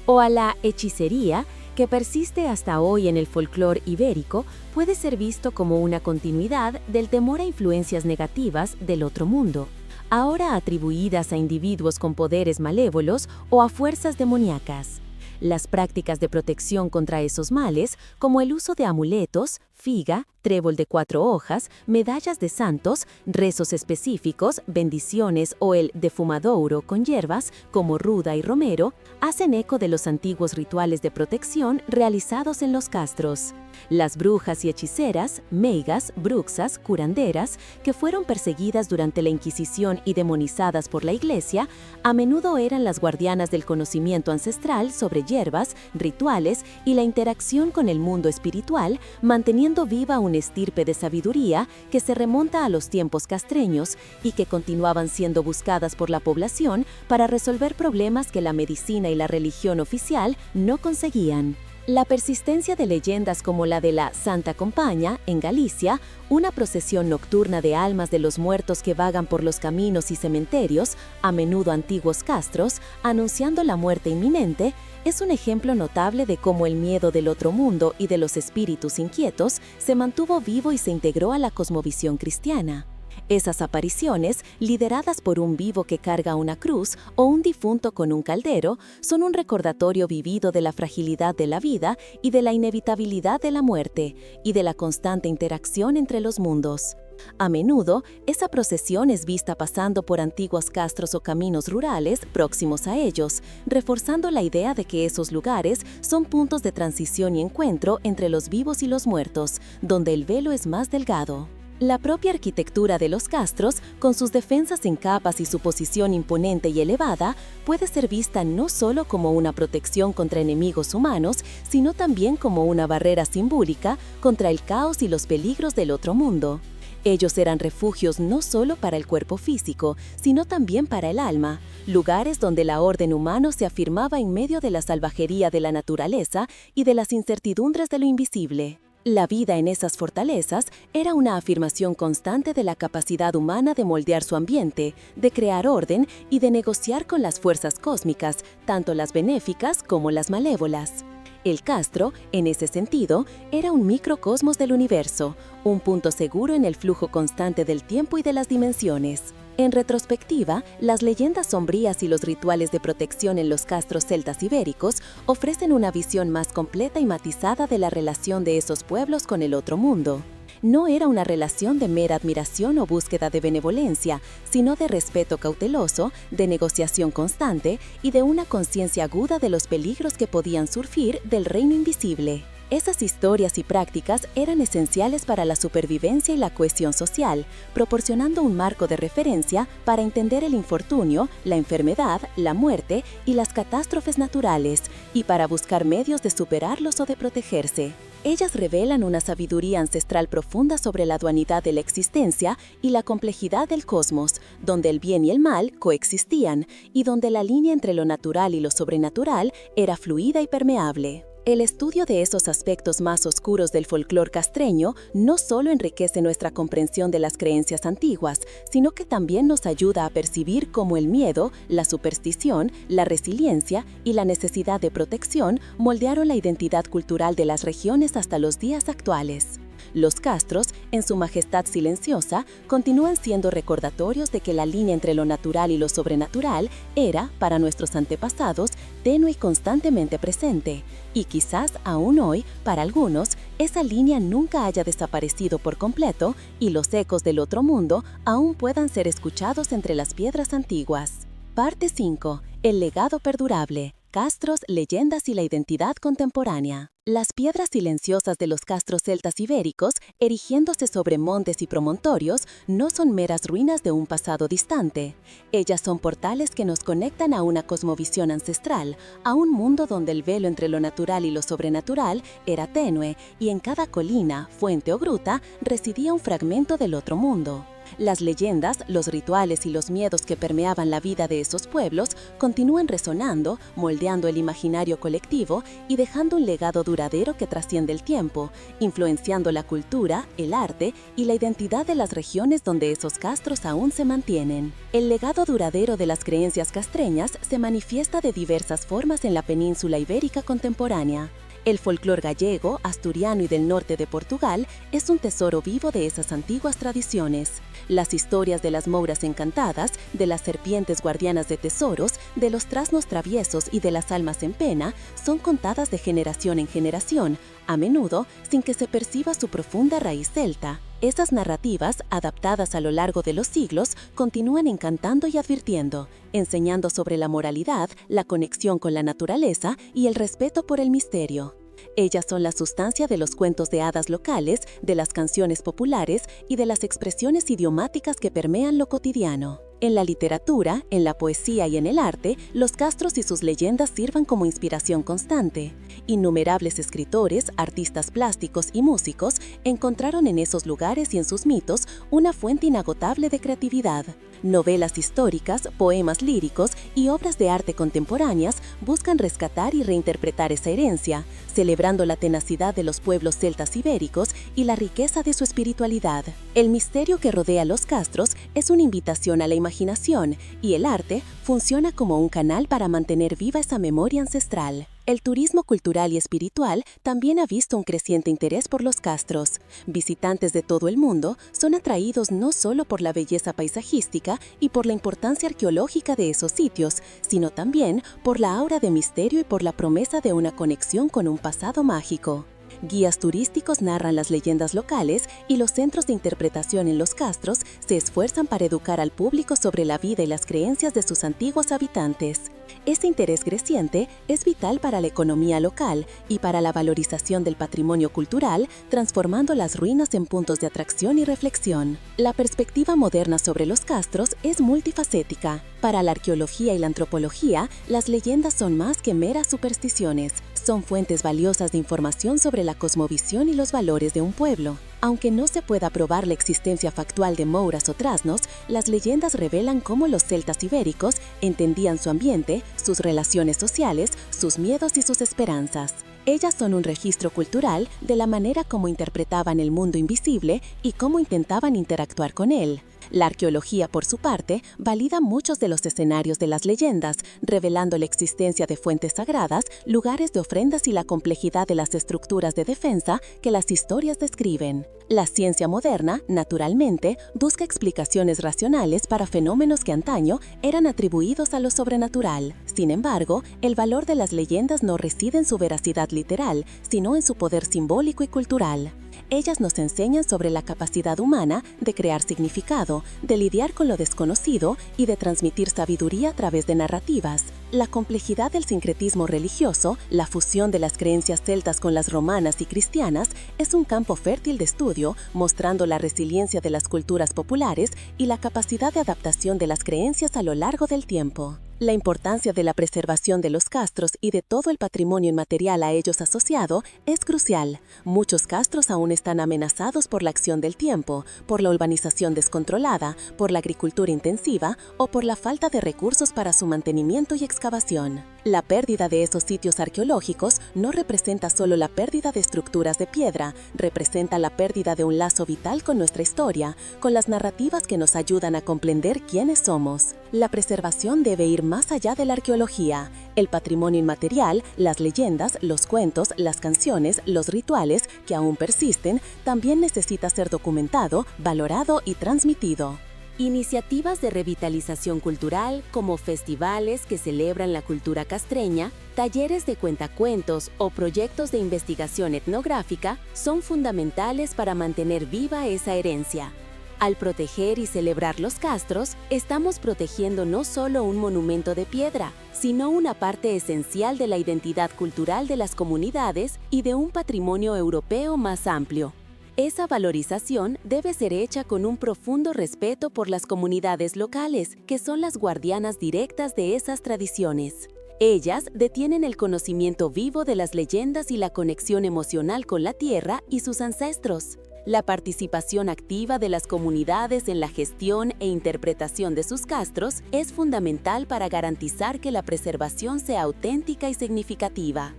o a la hechicería, que persiste hasta hoy en el folclore ibérico, puede ser visto como una continuidad del temor a influencias negativas del otro mundo, ahora atribuidas a individuos con poderes malévolos o a fuerzas demoníacas. Las prácticas de protección contra esos males, como el uso de amuletos, figa, trébol de 4 hojas, medallas de santos, rezos específicos, bendiciones o el defumadouro con hierbas, como ruda y romero, hacen eco de los antiguos rituales de protección realizados en los castros. Las brujas y hechiceras, meigas, bruxas, curanderas, que fueron perseguidas durante la Inquisición y demonizadas por la Iglesia, a menudo eran las guardianas del conocimiento ancestral sobre hierbas, rituales y la interacción con el mundo espiritual, manteniendo viva una estirpe de sabiduría que se remonta a los tiempos castreños y que continuaban siendo buscadas por la población para resolver problemas que la medicina y la religión oficial no conseguían. La persistencia de leyendas como la de la Santa Compaña, en Galicia, una procesión nocturna de almas de los muertos que vagan por los caminos y cementerios, a menudo antiguos castros, anunciando la muerte inminente, es un ejemplo notable de cómo el miedo del otro mundo y de los espíritus inquietos se mantuvo vivo y se integró a la cosmovisión cristiana. Esas apariciones, lideradas por un vivo que carga una cruz o un difunto con un caldero, son un recordatorio vivido de la fragilidad de la vida y de la inevitabilidad de la muerte, y de la constante interacción entre los mundos. A menudo, esa procesión es vista pasando por antiguos castros o caminos rurales próximos a ellos, reforzando la idea de que esos lugares son puntos de transición y encuentro entre los vivos y los muertos, donde el velo es más delgado. La propia arquitectura de los castros, con sus defensas en capas y su posición imponente y elevada, puede ser vista no solo como una protección contra enemigos humanos, sino también como una barrera simbólica contra el caos y los peligros del otro mundo. Ellos eran refugios no solo para el cuerpo físico, sino también para el alma, lugares donde la orden humana se afirmaba en medio de la salvajería de la naturaleza y de las incertidumbres de lo invisible. La vida en esas fortalezas era una afirmación constante de la capacidad humana de moldear su ambiente, de crear orden y de negociar con las fuerzas cósmicas, tanto las benéficas como las malévolas. El castro, en ese sentido, era un microcosmos del universo, un punto seguro en el flujo constante del tiempo y de las dimensiones. En retrospectiva, las leyendas sombrías y los rituales de protección en los castros celtas ibéricos ofrecen una visión más completa y matizada de la relación de esos pueblos con el otro mundo. No era una relación de mera admiración o búsqueda de benevolencia, sino de respeto cauteloso, de negociación constante y de una conciencia aguda de los peligros que podían surgir del reino invisible. Esas historias y prácticas eran esenciales para la supervivencia y la cohesión social, proporcionando un marco de referencia para entender el infortunio, la enfermedad, la muerte y las catástrofes naturales, y para buscar medios de superarlos o de protegerse. Ellas revelan una sabiduría ancestral profunda sobre la dualidad de la existencia y la complejidad del cosmos, donde el bien y el mal coexistían, y donde la línea entre lo natural y lo sobrenatural era fluida y permeable. El estudio de esos aspectos más oscuros del folclore castreño no solo enriquece nuestra comprensión de las creencias antiguas, sino que también nos ayuda a percibir cómo el miedo, la superstición, la resiliencia y la necesidad de protección moldearon la identidad cultural de las regiones hasta los días actuales. Los castros, en su majestad silenciosa, continúan siendo recordatorios de que la línea entre lo natural y lo sobrenatural era, para nuestros antepasados, tenue y constantemente presente, y quizás aún hoy, para algunos, esa línea nunca haya desaparecido por completo y los ecos del otro mundo aún puedan ser escuchados entre las piedras antiguas. Parte 5. El legado perdurable. Castros, leyendas y la identidad contemporánea. Las piedras silenciosas de los castros celtas ibéricos, erigiéndose sobre montes y promontorios, no son meras ruinas de un pasado distante. Ellas son portales que nos conectan a una cosmovisión ancestral, a un mundo donde el velo entre lo natural y lo sobrenatural era tenue, y en cada colina, fuente o gruta residía un fragmento del otro mundo. Las leyendas, los rituales y los miedos que permeaban la vida de esos pueblos continúan resonando, moldeando el imaginario colectivo y dejando un legado duradero que trasciende el tiempo, influenciando la cultura, el arte y la identidad de las regiones donde esos castros aún se mantienen. El legado duradero de las creencias castreñas se manifiesta de diversas formas en la península ibérica contemporánea. El folclore gallego, asturiano y del norte de Portugal es un tesoro vivo de esas antiguas tradiciones. Las historias de las mouras encantadas, de las serpientes guardianas de tesoros, de los trasnos traviesos y de las almas en pena son contadas de generación en generación, a menudo sin que se perciba su profunda raíz celta. Esas narrativas, adaptadas a lo largo de los siglos, continúan encantando y advirtiendo, enseñando sobre la moralidad, la conexión con la naturaleza y el respeto por el misterio. Ellas son la sustancia de los cuentos de hadas locales, de las canciones populares y de las expresiones idiomáticas que permean lo cotidiano. En la literatura, en la poesía y en el arte, los castros y sus leyendas sirven como inspiración constante. Innumerables escritores, artistas plásticos y músicos encontraron en esos lugares y en sus mitos una fuente inagotable de creatividad. Novelas históricas, poemas líricos y obras de arte contemporáneas buscan rescatar y reinterpretar esa herencia, celebrando la tenacidad de los pueblos celtas ibéricos y la riqueza de su espiritualidad. El misterio que rodea los castros es una invitación a la imaginación, y el arte funciona como un canal para mantener viva esa memoria ancestral. El turismo cultural y espiritual también ha visto un creciente interés por los castros. Visitantes de todo el mundo son atraídos no solo por la belleza paisajística y por la importancia arqueológica de esos sitios, sino también por la aura de misterio y por la promesa de una conexión con un pasado mágico. Guías turísticos narran las leyendas locales y los centros de interpretación en los castros se esfuerzan para educar al público sobre la vida y las creencias de sus antiguos habitantes. Este interés creciente es vital para la economía local y para la valorización del patrimonio cultural, transformando las ruinas en puntos de atracción y reflexión. La perspectiva moderna sobre los castros es multifacética. Para la arqueología y la antropología, las leyendas son más que meras supersticiones. Son fuentes valiosas de información sobre la cosmovisión y los valores de un pueblo. Aunque no se pueda probar la existencia factual de mouras o trasnos, las leyendas revelan cómo los celtas ibéricos entendían su ambiente, sus relaciones sociales, sus miedos y sus esperanzas. Ellas son un registro cultural de la manera como interpretaban el mundo invisible y cómo intentaban interactuar con él. La arqueología, por su parte, valida muchos de los escenarios de las leyendas, revelando la existencia de fuentes sagradas, lugares de ofrendas y la complejidad de las estructuras de defensa que las historias describen. La ciencia moderna, naturalmente, busca explicaciones racionales para fenómenos que antaño eran atribuidos a lo sobrenatural. Sin embargo, el valor de las leyendas no reside en su veracidad literal, sino en su poder simbólico y cultural. Ellas nos enseñan sobre la capacidad humana de crear significado, de lidiar con lo desconocido y de transmitir sabiduría a través de narrativas. La complejidad del sincretismo religioso, la fusión de las creencias celtas con las romanas y cristianas, es un campo fértil de estudio, mostrando la resiliencia de las culturas populares y la capacidad de adaptación de las creencias a lo largo del tiempo. La importancia de la preservación de los castros y de todo el patrimonio inmaterial a ellos asociado es crucial. Muchos castros aún están amenazados por la acción del tiempo, por la urbanización descontrolada, por la agricultura intensiva o por la falta de recursos para su mantenimiento y excavación. La pérdida de esos sitios arqueológicos no representa solo la pérdida de estructuras de piedra, representa la pérdida de un lazo vital con nuestra historia, con las narrativas que nos ayudan a comprender quiénes somos. La preservación debe ir más allá de la arqueología. El patrimonio inmaterial, las leyendas, los cuentos, las canciones, los rituales, que aún persisten, también necesita ser documentado, valorado y transmitido. Iniciativas de revitalización cultural, como festivales que celebran la cultura castreña, talleres de cuentacuentos o proyectos de investigación etnográfica, son fundamentales para mantener viva esa herencia. Al proteger y celebrar los castros, estamos protegiendo no solo un monumento de piedra, sino una parte esencial de la identidad cultural de las comunidades y de un patrimonio europeo más amplio. Esa valorización debe ser hecha con un profundo respeto por las comunidades locales, que son las guardianas directas de esas tradiciones. Ellas detienen el conocimiento vivo de las leyendas y la conexión emocional con la tierra y sus ancestros. La participación activa de las comunidades en la gestión e interpretación de sus castros es fundamental para garantizar que la preservación sea auténtica y significativa.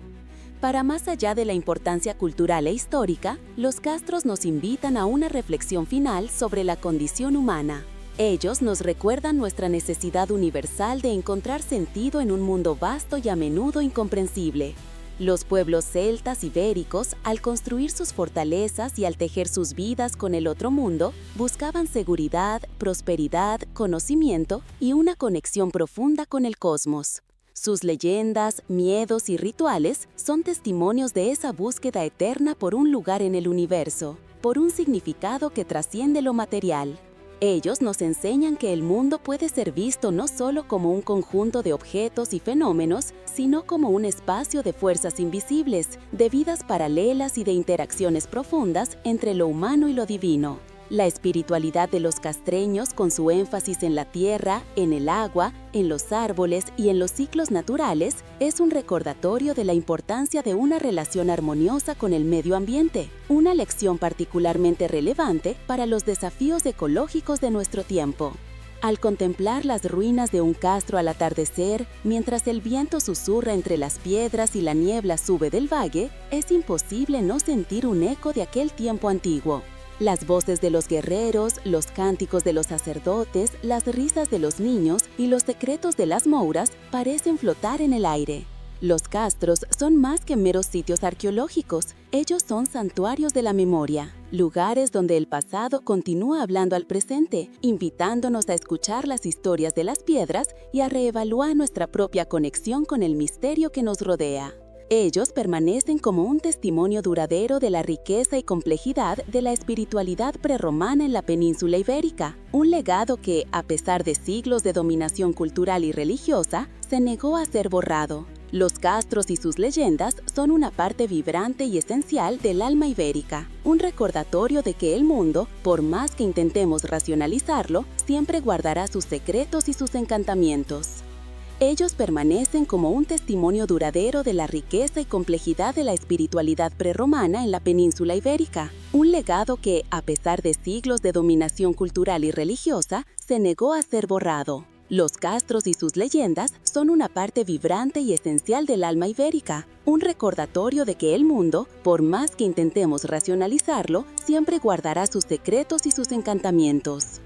Para más allá de la importancia cultural e histórica, los castros nos invitan a una reflexión final sobre la condición humana. Ellos nos recuerdan nuestra necesidad universal de encontrar sentido en un mundo vasto y a menudo incomprensible. Los pueblos celtas ibéricos, al construir sus fortalezas y al tejer sus vidas con el otro mundo, buscaban seguridad, prosperidad, conocimiento y una conexión profunda con el cosmos. Sus leyendas, miedos y rituales son testimonios de esa búsqueda eterna por un lugar en el universo, por un significado que trasciende lo material. Ellos nos enseñan que el mundo puede ser visto no solo como un conjunto de objetos y fenómenos, sino como un espacio de fuerzas invisibles, de vidas paralelas y de interacciones profundas entre lo humano y lo divino. La espiritualidad de los castreños, con su énfasis en la tierra, en el agua, en los árboles y en los ciclos naturales, es un recordatorio de la importancia de una relación armoniosa con el medio ambiente, una lección particularmente relevante para los desafíos ecológicos de nuestro tiempo. Al contemplar las ruinas de un castro al atardecer, mientras el viento susurra entre las piedras y la niebla sube del valle, es imposible no sentir un eco de aquel tiempo antiguo. Las voces de los guerreros, los cánticos de los sacerdotes, las risas de los niños y los secretos de las mouras parecen flotar en el aire. Los castros son más que meros sitios arqueológicos, ellos son santuarios de la memoria, lugares donde el pasado continúa hablando al presente, invitándonos a escuchar las historias de las piedras y a reevaluar nuestra propia conexión con el misterio que nos rodea. Ellos permanecen como un testimonio duradero de la riqueza y complejidad de la espiritualidad prerromana en la península ibérica, un legado que, a pesar de siglos de dominación cultural y religiosa, se negó a ser borrado. Los castros y sus leyendas son una parte vibrante y esencial del alma ibérica, un recordatorio de que el mundo, por más que intentemos racionalizarlo, siempre guardará sus secretos y sus encantamientos. Ellos permanecen como un testimonio duradero de la riqueza y complejidad de la espiritualidad prerromana en la península ibérica, un legado que, a pesar de siglos de dominación cultural y religiosa, se negó a ser borrado. Los castros y sus leyendas son una parte vibrante y esencial del alma ibérica, un recordatorio de que el mundo, por más que intentemos racionalizarlo, siempre guardará sus secretos y sus encantamientos.